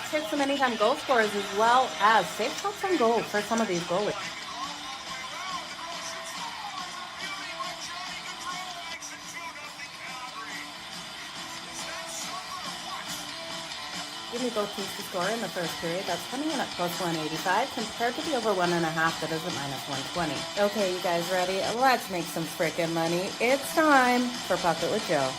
props hit some anytime goal scorers as well as safe shots on goal for some of these goalies. Give me both teams to score in the first period. That's coming in at plus 185 compared to the over 1.5 that is at minus 120. Okay, you guys ready? Let's make some frickin' money. It's time for Pocket with Joe.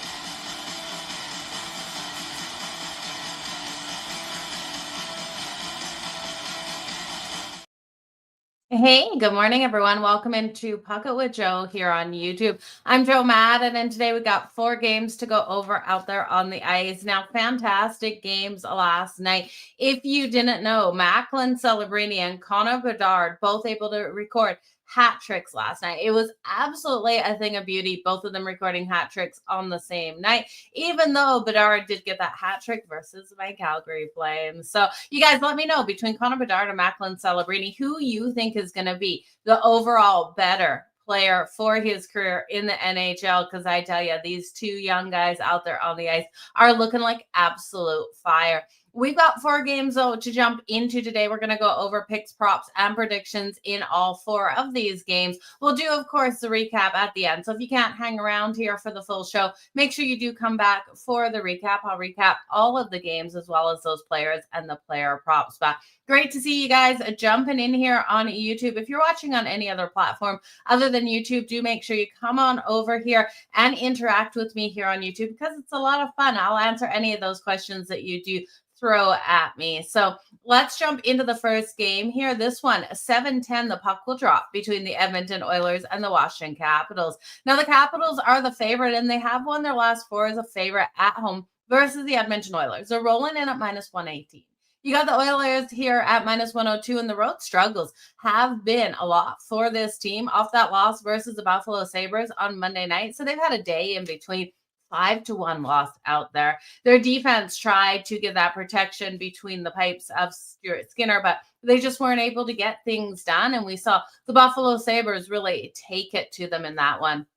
Hey, good morning, everyone. Welcome into Pocket with Joe here on YouTube. I'm Jo Madden, and today we got 4 games to go over out there on the ice. Now, fantastic games last night. If you didn't know, Macklin Celebrini and Connor Bedard both able to record hat tricks last night. It was absolutely a thing of beauty, both of them recording hat tricks on the same night, even though Bedard did get that hat trick versus my Calgary Flames. So you guys let me know between Connor Bedard and Macklin Celebrini, who you think is going to be the overall better player for his career in the NHL, because I tell you, these 2 young guys out there on the ice are looking like absolute fire. We've got 4 games, though, to jump into today. We're going to go over picks, props, and predictions in all 4 of these games. We'll do, of course, the recap at the end. So if you can't hang around here for the full show, make sure you do come back for the recap. I'll recap all of the games as well as those players and the player props. But great to see you guys jumping in here on YouTube. If you're watching on any other platform other than YouTube, do make sure you come on over here and interact with me here on YouTube, because it's a lot of fun. I'll answer any of those questions that you do throw at me. So let's jump into the first game here. This one, 7-10, the puck will drop between the Edmonton Oilers and the Washington Capitals. Now, the Capitals are the favorite, and they have won their last 4 as a favorite at home versus the Edmonton Oilers. They're rolling in at minus 118. You got the Oilers here at minus 102, and the road struggles have been a lot for this team off that loss versus the Buffalo Sabres on Monday night. So they've had a day in between. 5-1 loss out there. Their defense tried to give that protection between the pipes of Stuart Skinner, but they just weren't able to get things done. And we saw the Buffalo Sabres really take it to them in that one.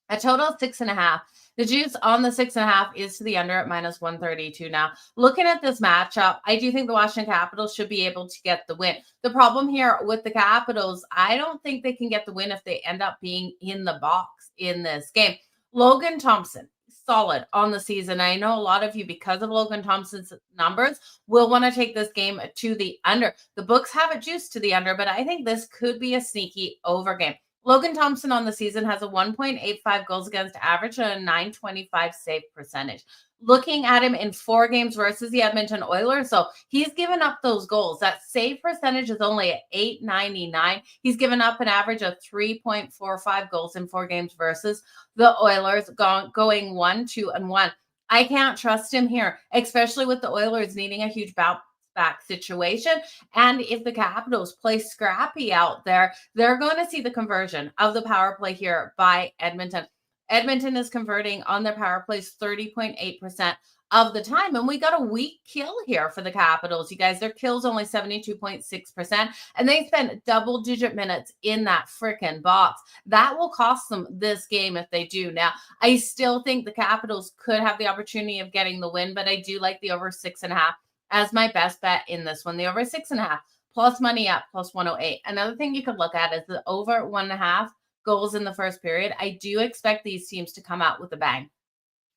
A total of 6.5. The juice on the 6.5 is to the under at minus 132. Now, looking at this matchup, I do think the Washington Capitals should be able to get the win. The problem here with the Capitals, I don't think they can get the win if they end up being in the box in this game. Logan Thompson, solid on the season. I know a lot of you, because of Logan Thompson's numbers, will want to take this game to the under. The books have it juiced to the under, but I think this could be a sneaky over game. Logan Thompson on the season has a 1.85 goals against average and a 925 save percentage. Looking at him in 4 games versus the Edmonton Oilers, so he's given up those goals. That save percentage is only at 899. He's given up an average of 3.45 goals in 4 games versus the Oilers, going 1-2-1. I can't trust him here, especially with the Oilers needing a huge bounce back situation. And if the Capitals play scrappy out there, they're going to see the conversion of the power play here by Edmonton. Edmonton is converting on their power plays 30.8% of the time. And we got a weak kill here for the Capitals. You guys, their kill's only 72.6%. And they spent double-digit minutes in that freaking box. That will cost them this game if they do. Now, I still think the Capitals could have the opportunity of getting the win, but I do like the over 6.5 as my best bet in this one. The over 6.5 plus money up plus 108. Another thing you could look at is the over 1.5 goals in the first period. I do expect these teams to come out with a bang.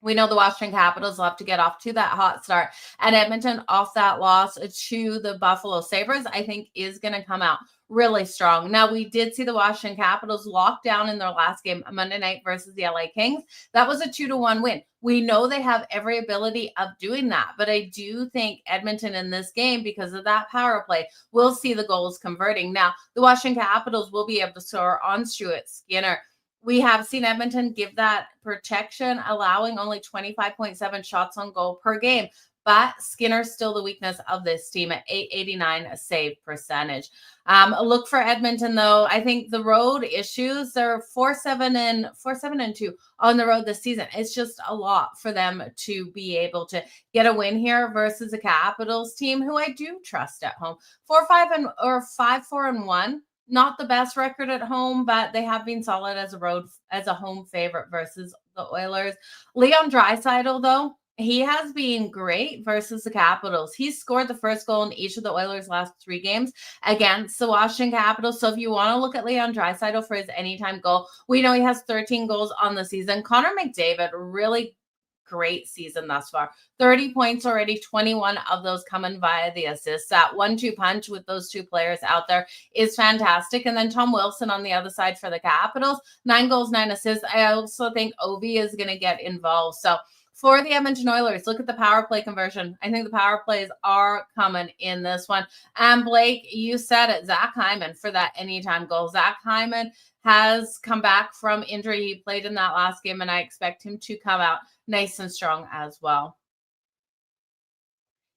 We know the Washington Capitals will have to get off to that hot start. And Edmonton, off that loss to the Buffalo Sabres, I think is going to come out really strong. Now, we did see the Washington Capitals lock down in their last game Monday night versus the LA Kings. That was a 2-1 win. We know they have every ability of doing that, but I do think Edmonton in this game, because of that power play, will see the goals converting. Now, the Washington Capitals will be able to score on Stuart Skinner. We have seen Edmonton give that protection, allowing only 25.7 shots on goal per game. But Skinner's still the weakness of this team at 889 save percentage. Look for Edmonton, though. I think the road issues, they're 4-7-2 on the road this season. It's just a lot for them to be able to get a win here versus a Capitals team who I do trust at home. 5-4-1. Not the best record at home, but they have been solid as a home favorite versus the Oilers. Leon Draisaitl, though, He has been great versus the Capitals. He's scored the first goal in each of the Oilers' last 3 games against the Washington Capitals. So if you want to look at Leon Draisaitl for his anytime goal, we know he has 13 goals on the season. Connor McDavid, really great season thus far. 30 points already, 21 of those coming via the assists. That 1-2 punch with those two players out there is fantastic. And then Tom Wilson on the other side for the Capitals, 9 goals, 9 assists. I also think Ovi is going to get involved. So for the Edmonton Oilers, look at the power play conversion. I think the power plays are coming in this one. And Blake, you said it, Zach Hyman for that anytime goal. Zach Hyman has come back from injury. He played in that last game, and I expect him to come out nice and strong as well.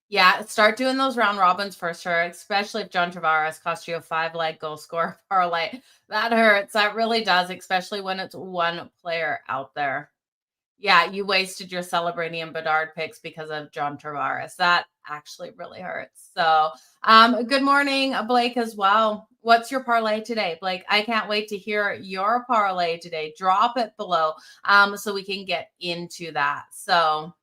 Yeah, start doing those round robins for sure, especially if John Tavares cost you a 5-leg goal score parlay. That hurts. That really does, especially when it's one player out there. Yeah, you wasted your celebrating and Bedard picks because of John Tavares. That actually really hurts. So, good morning, Blake, as well. What's your parlay today, Blake? I can't wait to hear your parlay today. Drop it below, so we can get into that. So,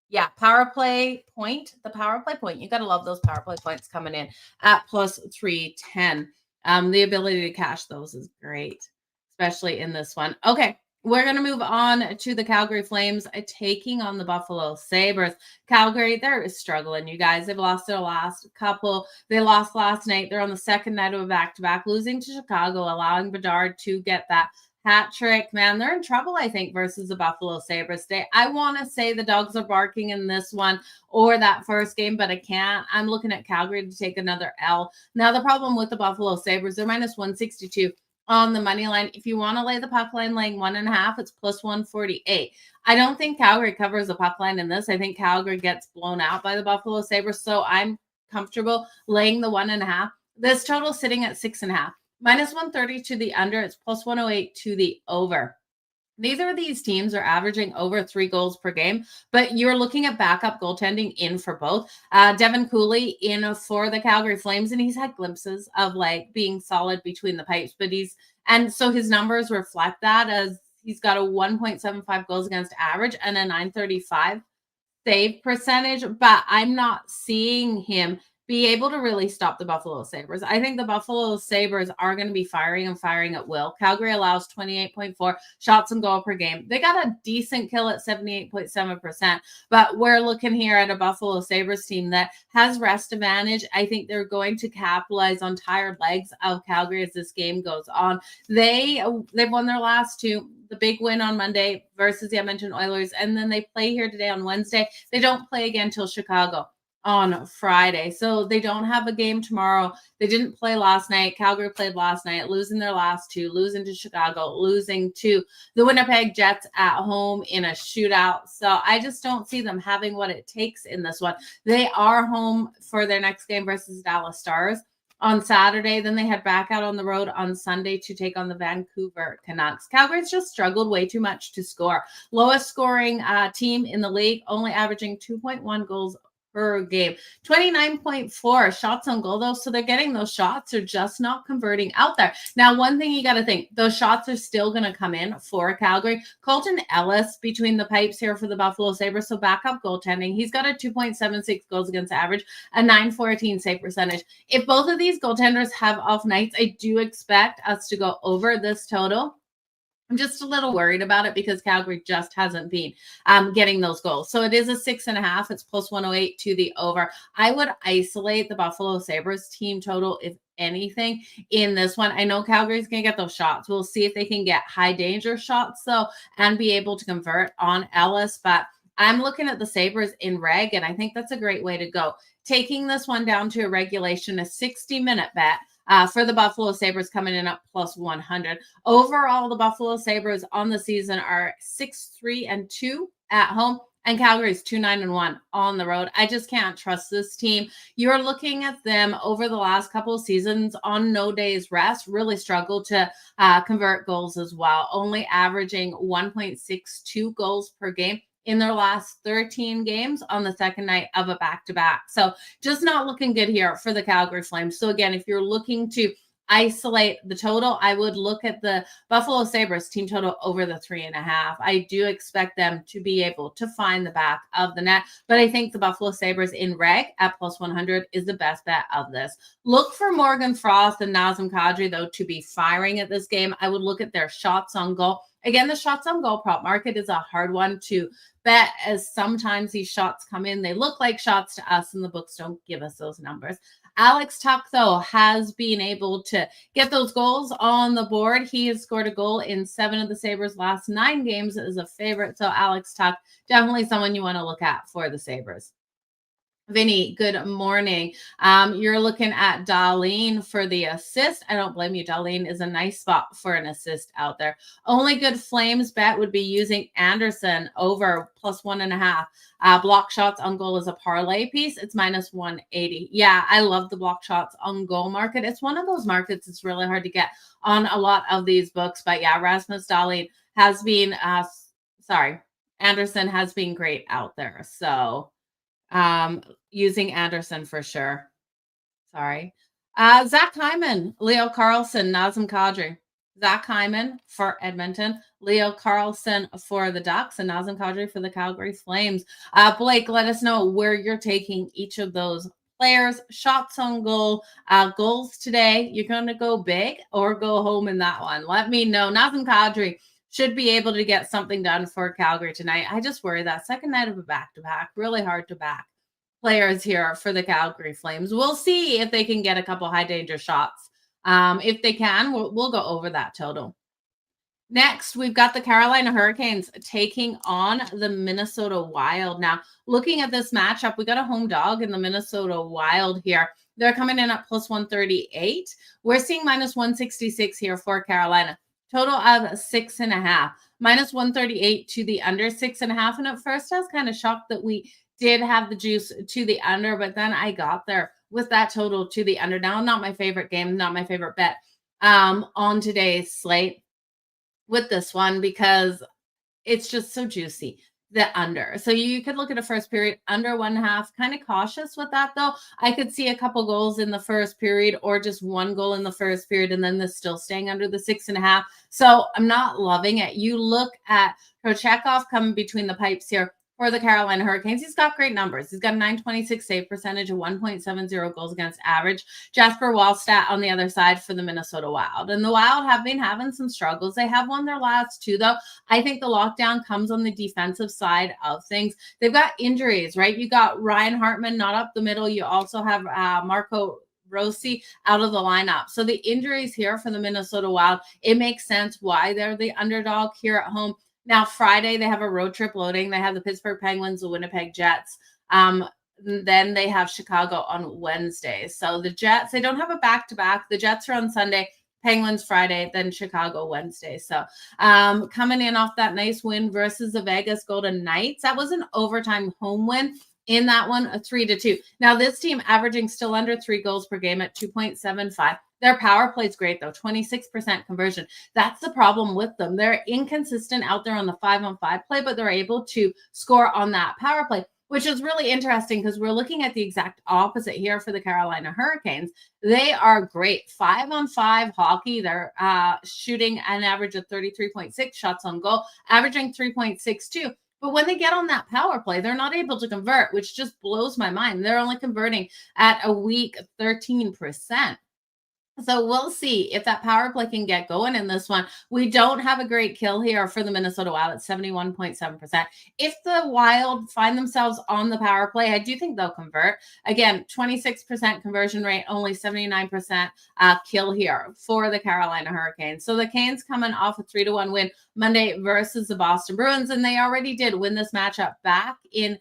yeah, power play point. The power play point. You got to love those power play points coming in at plus 310. The ability to cash those is great, especially in this one. Okay. We're going to move on to the Calgary Flames taking on the Buffalo Sabres. Calgary, they're struggling, you guys. They've lost their last couple. They lost last night. They're on the second night of a back-to-back, losing to Chicago, allowing Bedard to get that hat trick. Man, they're in trouble, I think, versus the Buffalo Sabres today. I want to say the dogs are barking in this one or that first game, but I can't. I'm looking at Calgary to take another L. Now, the problem with the Buffalo Sabres, they're minus 162. On the money line. If you want to lay the puck line laying 1.5, it's plus 148. I don't think Calgary covers the puck line in this. I think Calgary gets blown out by the Buffalo Sabres. So I'm comfortable laying the 1.5. This total sitting at 6.5. Minus 130 to the under. It's plus 108 to the over. Neither of these teams are averaging over 3 goals per game, but you're looking at backup goaltending in for both. Devin Cooley in for the Calgary Flames, and he's had glimpses of like being solid between the pipes, but so his numbers reflect that, as he's got a 1.75 goals against average and a 935 save percentage, but I'm not seeing him be able to really stop the Buffalo Sabres. I think the Buffalo Sabres are going to be firing at will. Calgary allows 28.4 shots on goal per game. They got a decent kill at 78.7%, but we're looking here at a Buffalo Sabres team that has rest advantage. I think they're going to capitalize on tired legs of Calgary as this game goes on. They've won their last 2. The big win on Monday versus the Edmonton Oilers, and then they play here today on Wednesday. They don't play again till Chicago on Friday. So they don't have a game tomorrow. They didn't play last night. Calgary played last night, losing their last 2, losing to Chicago, losing to the Winnipeg Jets at home in a shootout. So I just don't see them having what it takes in this one. They are home for their next game versus Dallas Stars on Saturday. Then they head back out on the road on Sunday to take on the Vancouver Canucks. Calgary's just struggled way too much to score. Lowest scoring team in the league, only averaging 2.1 goals per game. 29.4 shots on goal, though. So they're getting those shots. They're just not converting out there. Now, one thing you got to think, those shots are still going to come in for Calgary. Colton Ellis between the pipes here for the Buffalo Sabres. So backup goaltending. He's got a 2.76 goals against average, a 914 save percentage. If both of these goaltenders have off nights, I do expect us to go over this total. I'm just a little worried about it because Calgary just hasn't been getting those goals. So it is a 6.5. It's plus 108 to the over. I would isolate the Buffalo Sabres team total, if anything, in this one. I know Calgary's going to get those shots. We'll see if they can get high danger shots, though, and be able to convert on Ellis. But I'm looking at the Sabres in reg, and I think that's a great way to go. Taking this one down to a regulation, a 60-minute bet. For the Buffalo Sabres coming in at plus 100. Overall, the Buffalo Sabres on the season are 6-3-2 at home, and Calgary's 2-9-1 on the road. I just can't trust this team. You're looking at them over the last couple of seasons on no days rest, really struggle to convert goals as well, only averaging 1.62 goals per game in their last 13 games on the second night of a back-to-back. So just not looking good here for the Calgary Flames. So again, if you're looking to isolate the total, I would look at the Buffalo Sabres team total over the 3.5. I do expect them to be able to find the back of the net, but I think the Buffalo Sabres in reg at plus 100 is the best bet of this. Look for Morgan Frost and Nazem Kadri, though, to be firing at this game. I would look at their shots on goal. Again, the shots on goal prop market is a hard one to bet, as sometimes these shots come in. They look like shots to us, and the books don't give us those numbers. Alex Tuch, though, has been able to get those goals on the board. He has scored a goal in 7 of the Sabres' last 9 games as a favorite. So Alex Tuch, definitely someone you want to look at for the Sabres. Vinny, good morning. You're looking at Dahlin for the assist. I don't blame you. Dahlin is a nice spot for an assist out there. Only good Flames bet would be using Anderson over plus 1.5. Block shots on goal is a parlay piece. It's minus 180. Yeah, I love the block shots on goal market. It's one of those markets it's really hard to get on a lot of these books. But yeah, Rasmus Dahlin has been, Anderson has been great out there. So using Anderson for sure. Sorry. Zach Hyman, Leo Carlson, Nazem Kadri. Zach Hyman for Edmonton, Leo Carlson for the Ducks, and Nazem Kadri for the Calgary Flames. Blake, let us know where you're taking each of those players. Shots on goal, goals today. You're going to go big or go home in that one. Let me know. Nazem Kadri should be able to get something done for Calgary tonight. I just worry that second night of a back-to-back, really hard to back players here for the Calgary Flames. We'll see if they can get a couple high-danger shots. If they can, we'll go over that total. Next, we've got the Carolina Hurricanes taking on the Minnesota Wild. Now, looking at this matchup, we got a home dog in the Minnesota Wild here. They're coming in at plus 138. We're seeing minus 166 here for Carolina. Total of 6.5, minus 138 to the under 6.5. And at first I was kind of shocked that we did have the juice to the under, but then I got there with that total to the under. Now, not my favorite game, not my favorite bet on today's slate with this one, because it's just so juicy. The under. So you could look at a first period under 1.5, kind of cautious with that though. I could see a couple goals in the first period or just one goal in the first period, and then this still staying under the 6.5. So I'm not loving it. You look at Kochetkov coming between the pipes here for the Carolina Hurricanes. He's got great numbers. He's got a 926 save percentage, a 1.70 goals against average. Jasper Wallstat on the other side for the Minnesota Wild. And the Wild have been having some struggles. They have won their last 2, though. I think the lockdown comes on the defensive side of things. They've got injuries, right? You got Ryan Hartman not up the middle. You also have Marco Rossi out of the lineup. So the injuries here for the Minnesota Wild, it makes sense why they're the underdog here at home. Now, Friday, they have a road trip loading. They have the Pittsburgh Penguins, the Winnipeg Jets. Then they have Chicago on Wednesday. So the Jets, they don't have a back-to-back. The Jets are on Sunday, Penguins Friday, then Chicago Wednesday. So coming in off that nice win versus the Vegas Golden Knights, that was an overtime home win. In that one, a 3-2. Now, this team averaging still under 3 goals per game at 2.75. Their power play is great, though, 26% conversion. That's the problem with them. They're inconsistent out there on the 5-on-5 play, but they're able to score on that power play, which is really interesting because we're looking at the exact opposite here for the Carolina Hurricanes. They are great 5-on-5 hockey. They're shooting an average of 33.6 shots on goal, averaging 3.62. But when they get on that power play, they're not able to convert, which just blows my mind. They're only converting at a weak 13%. So we'll see if that power play can get going in this one. We don't have a great kill here for the Minnesota Wild at 71.7%. If the Wild find themselves on the power play, I do think they'll convert. Again, 26% conversion rate, only 79% kill here for the Carolina Hurricanes. So the Canes coming off a 3-1 win Monday versus the Boston Bruins, and they already did win this matchup back in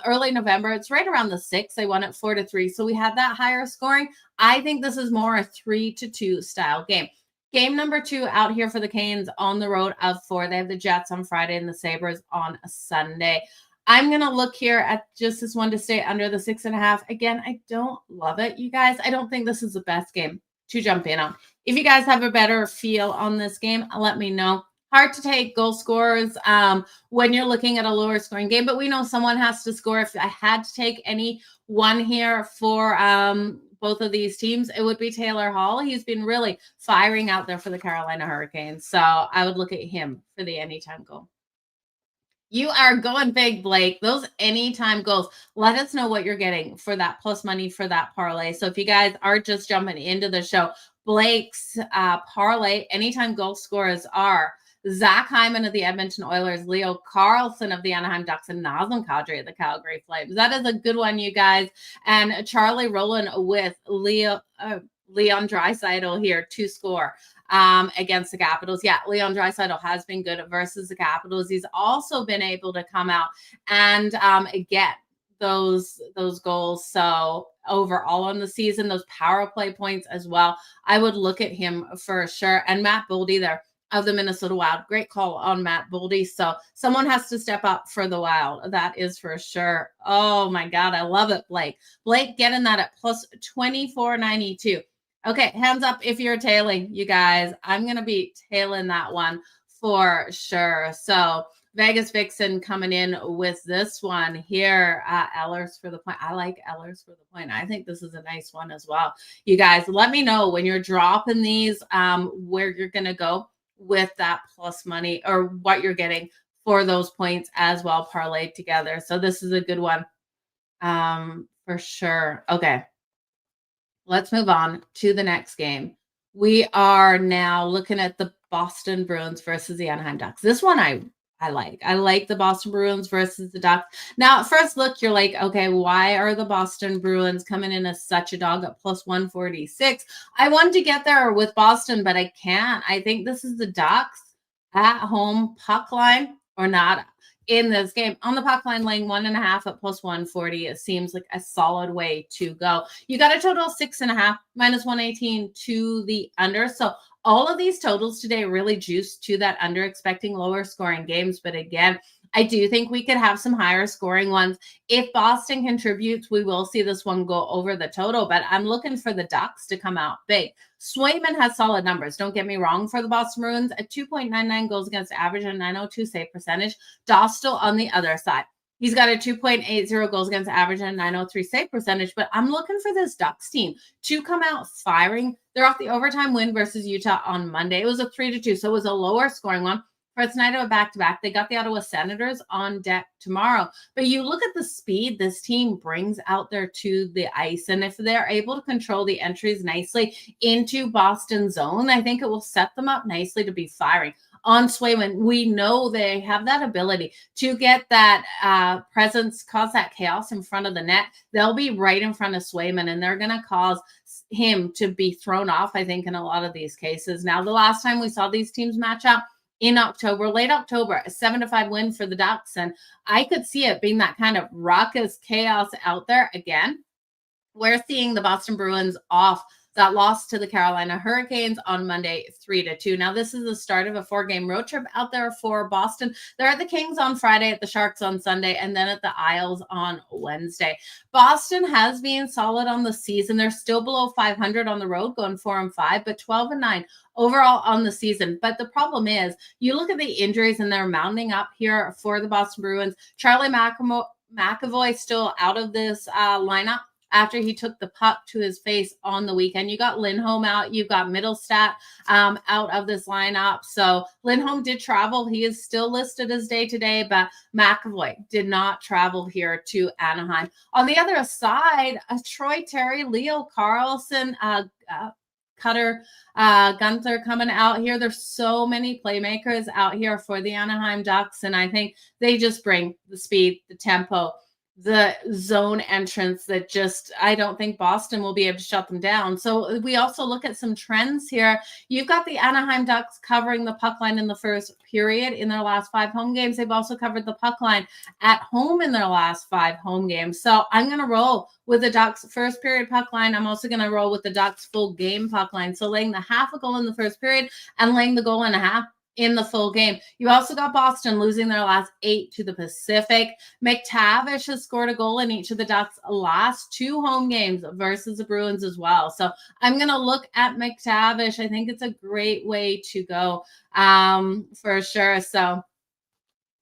early November. It's right around the 6th. They won it 4-3. So we had that higher scoring. I think this is more a 3-2 style game. Game number 2 out here for the Canes on the road of 4. They have the Jets on Friday and the Sabres on Sunday. I'm going to look here at just this one to stay under the 6.5. Again, I don't love it, you guys. I don't think this is the best game to jump in on. If you guys have a better feel on this game, let me know. Hard to take goal scorers when you're looking at a lower scoring game, but we know someone has to score. If I had to take any one here for both of these teams, it would be Taylor Hall. He's been really firing out there for the Carolina Hurricanes. So I would look at him for the anytime goal. You are going big, Blake. Those anytime goals. Let us know what you're getting for that plus money for that parlay. So if you guys are just jumping into the show, Blake's parlay anytime goal scorers are Zach Hyman of the Edmonton Oilers, Leo Carlson of the Anaheim Ducks, and Nazem Kadri of the Calgary Flames. That is a good one, you guys. And Charlie Rowland with Leon Draisaitl here to score against the Capitals. Yeah, Leon Draisaitl has been good versus the Capitals. He's also been able to come out and get those goals. So overall on the season, those power play points as well, I would look at him for sure. And Matt Boldy there of the Minnesota Wild. Great call on Matt Boldy. So someone has to step up for the Wild. That is for sure. Oh my God, I love it, Blake. Blake getting that at plus 24.92. Okay, hands up if you're tailing, you guys. I'm going to be tailing that one for sure. So Vegas Vixen coming in with this one here. Ehlers for the point. I like Ehlers for the point. I think this is a nice one as well. You guys, let me know when you're dropping these where you're going to go with that plus money or what you're getting for those points as well parlayed together. So this is a good one for sure. Okay. Let's move on to the next game. We are now looking at the Boston Bruins versus the Anaheim Ducks. This one I like. I like the Boston Bruins versus the Ducks. Now, at first look, you're like, okay, why are the Boston Bruins coming in as such a dog at plus 146? I wanted to get there with Boston, but I can't. I think this is the Ducks at home puck line or not in this game. On the puck line, laying 1.5 at plus 140. It seems like a solid way to go. You got a total of 6.5 minus 118 to the under. So all of these totals today really juiced to that under, expecting lower scoring games. But again, I do think we could have some higher scoring ones. If Boston contributes, we will see this one go over the total, but I'm looking for the Ducks to come out big. Swayman has solid numbers. Don't get me wrong for the Boston Bruins at 2.99 goals against average and 902 save percentage. Dostal on the other side. He's got a 2.80 goals against average and 903 save percentage, but I'm looking for this Ducks team to come out firing. They're off the overtime win versus Utah on Monday. It was a 3-2, so it was a lower scoring one. For tonight of a back-to-back, they got the Ottawa Senators on deck tomorrow. But you look at the speed this team brings out there to the ice, and if they're able to control the entries nicely into Boston zone, I think it will set them up nicely to be firing. On Swayman, we know they have that ability to get that presence, cause that chaos in front of the net. They'll be right in front of Swayman, and they're going to cause him to be thrown off, I think, in a lot of these cases. Now, the last time we saw these teams match up, in October, late October, a 7-5 win for the Ducks. And I could see it being that kind of raucous chaos out there again. We're seeing the Boston Bruins off that loss to the Carolina Hurricanes on Monday, 3-2. Now, this is the start of a 4-game road trip out there for Boston. They're at the Kings on Friday, at the Sharks on Sunday, and then at the Isles on Wednesday. Boston has been solid on the season. They're still below 500 on the road, going 4-5, but 12-9 overall on the season. But the problem is, you look at the injuries, and they're mounting up here for the Boston Bruins. Charlie McAvoy still out of this lineup after he took the puck to his face on the weekend. You got Lindholm out. You've got Middlestat out of this lineup. So Lindholm did travel. He is still listed as day-to-day, but McAvoy did not travel here to Anaheim. On the other side, Troy Terry, Leo Carlson, Cutter, Gunther coming out here. There's so many playmakers out here for the Anaheim Ducks, and I think they just bring the speed, the tempo, the zone entrance that just, I don't think Boston will be able to shut them down. So we also look at some trends here. You've got the Anaheim Ducks covering the puck line in the first period in their last 5 home games. They've also covered the puck line at home in their last 5 home games. So I'm going to roll with the Ducks first period puck line. I'm also going to roll with the Ducks full game puck line. So laying the half a goal in the first period and laying the goal and a half in the full game. You also got Boston losing their last 8 to the Pacific. McTavish has scored a goal in each of the Ducks' last 2 home games versus the Bruins as well. So I'm going to look at McTavish. I think it's a great way to go for sure. So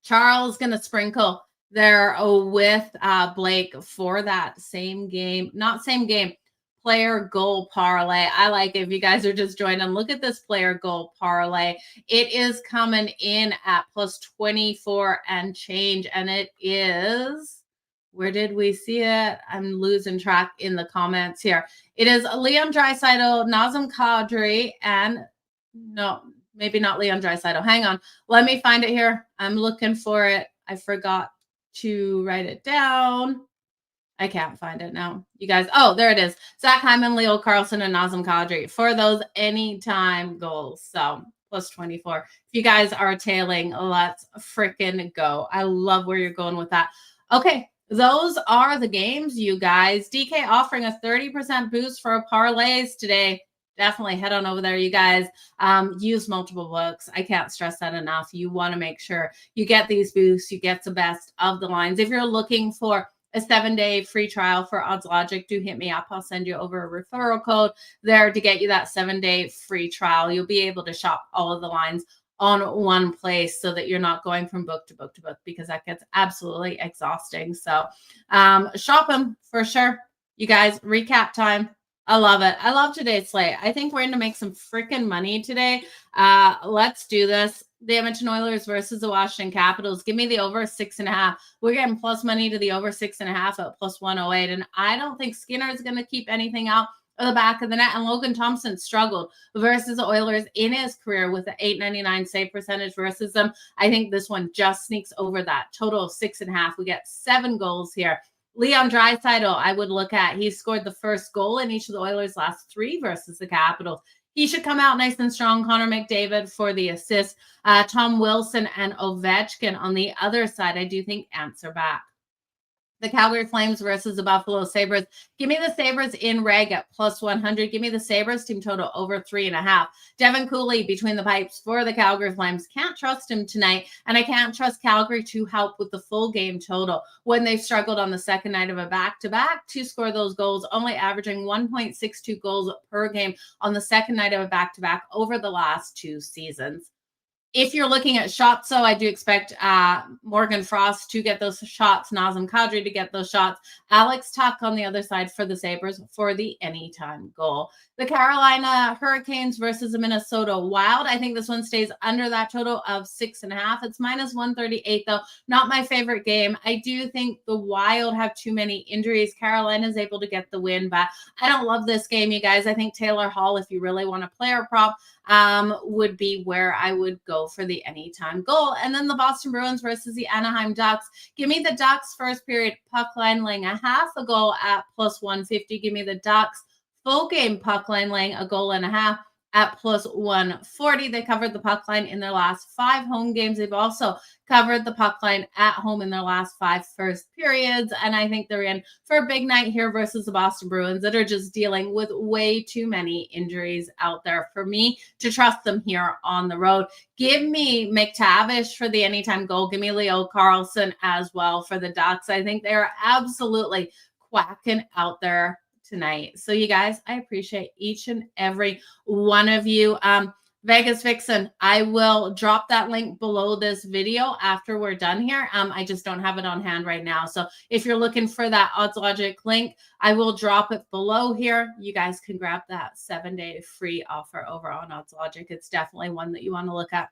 Charles going to sprinkle there with Blake for that same game, not same game, player goal parlay. I like it. If you guys are just joining, look at this player goal parlay. It is coming in at plus 24 and change, and it is, where did we see it? I'm losing track in the comments here. It is Leon Draisaitl, Nazem Kadri, and no, maybe not Leon Draisaitl. Hang on. Let me find it here. I'm looking for it. I forgot to write it down. I can't find it now. You guys, oh, there it is. Zach Hyman, Leo Carlson, and Nazem Kadri for those anytime goals. So plus 24. If you guys are tailing, let's freaking go. I love where you're going with that. Okay, those are the games, you guys. DK offering a 30% boost for parlays today. Definitely head on over there, you guys. Use multiple books. I can't stress that enough. You want to make sure you get these boosts. You get the best of the lines. If you're looking for a 7-day free trial for Odds Logic, do hit me up. I'll send you over a referral code there to get you that 7-day free trial. You'll be able to shop all of the lines on one place so that you're not going from book to book to book, because that gets absolutely exhausting. So shop them for sure. You guys, recap time. I love it. I love today's slate. I think we're going to make some freaking money today. Let's do this. The Edmonton Oilers versus the Washington Capitals. Give me the over 6.5. We're getting plus money to the over 6.5 at plus 108. And I don't think Skinner is going to keep anything out of the back of the net. And Logan Thompson struggled versus the Oilers in his career with the .899 save percentage versus them. I think this one just sneaks over that total of 6.5. We get 7 goals here. Leon Draisaitl, I would look at. He scored the first goal in each of the Oilers' last 3 versus the Capitals. He should come out nice and strong. Connor McDavid for the assist. Tom Wilson and Ovechkin on the other side, I do think answer back. The Calgary Flames versus the Buffalo Sabres. Give me the Sabres in reg at plus 100. Give me the Sabres team total over 3.5. Devin Cooley between the pipes for the Calgary Flames. Can't trust him tonight. And I can't trust Calgary to help with the full game total when they've struggled on the second night of a back-to-back to score those goals, only averaging 1.62 goals per game on the second night of a back-to-back over the last 2 seasons. If you're looking at shots, so I do expect Morgan Frost to get those shots, Nazem Kadri to get those shots, Alex Tuck on the other side for the Sabres for the anytime goal. The Carolina Hurricanes versus the Minnesota Wild. I think this one stays under that total of 6.5. It's minus 138, though. Not my favorite game. I do think the Wild have too many injuries. Carolina is able to get the win, but I don't love this game, you guys. I think Taylor Hall, if you really want a player prop, would be where I would go for the anytime goal. And then the Boston Bruins versus the Anaheim Ducks. Give me the Ducks first period puck line laying a half a goal at plus 150. Give me the Ducks full game puck line laying a goal and a half at plus 140. They covered the puck line in their last 5 home games. They've also covered the puck line at home in their last 5 first periods. And I think they're in for a big night here versus the Boston Bruins that are just dealing with way too many injuries out there for me to trust them here on the road. Give me McTavish for the anytime goal. Give me Leo Carlson as well for the Ducks. I think they're absolutely quacking out there tonight. So you guys, I appreciate each and every one of you. Vegas Vixen, I will drop that link below this video after we're done here. I just don't have it on hand right now. So if you're looking for that Odds Logic link, I will drop it below here. You guys can grab that 7-day free offer over on Odds Logic. It's definitely one that you want to look at.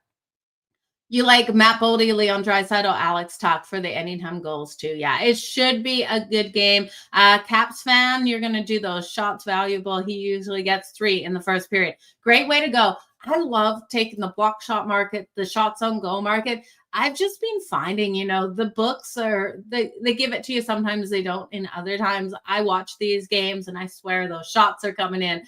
You like Matt Boldy, Leon Draisaitl, Alex Tuck for the anytime goals too. Yeah, it should be a good game. Caps fan, you're going to do those shots valuable. He usually gets 3 in the first period. Great way to go. I love taking the block shot market, the shots on goal market. I've just been finding, the books are, they give it to you. Sometimes they don't. In other times I watch these games and I swear those shots are coming in.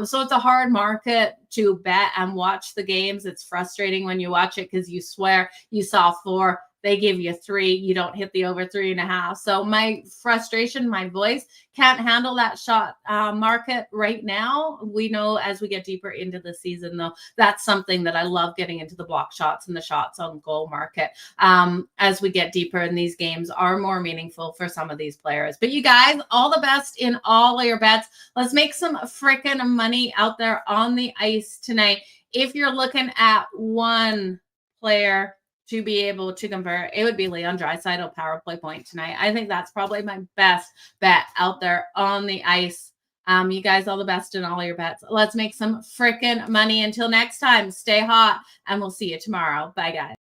So it's a hard market to bet and watch the games. It's frustrating when you watch it because you swear you saw 4. They give you 3. You don't hit the over 3.5. So my frustration, my voice can't handle that shot market right now. We know as we get deeper into the season, though, that's something that I love, getting into the block shots and the shots on goal market. As we get deeper, and these games are more meaningful for some of these players. But you guys, all the best in all of your bets. Let's make some freaking money out there on the ice tonight. If you're looking at one player to be able to convert, it would be Leon Draisaitl power play point tonight. I think that's probably my best bet out there on the ice. You guys, all the best in all your bets. Let's make some freaking money. Until next time, stay hot, and we'll see you tomorrow. Bye, guys.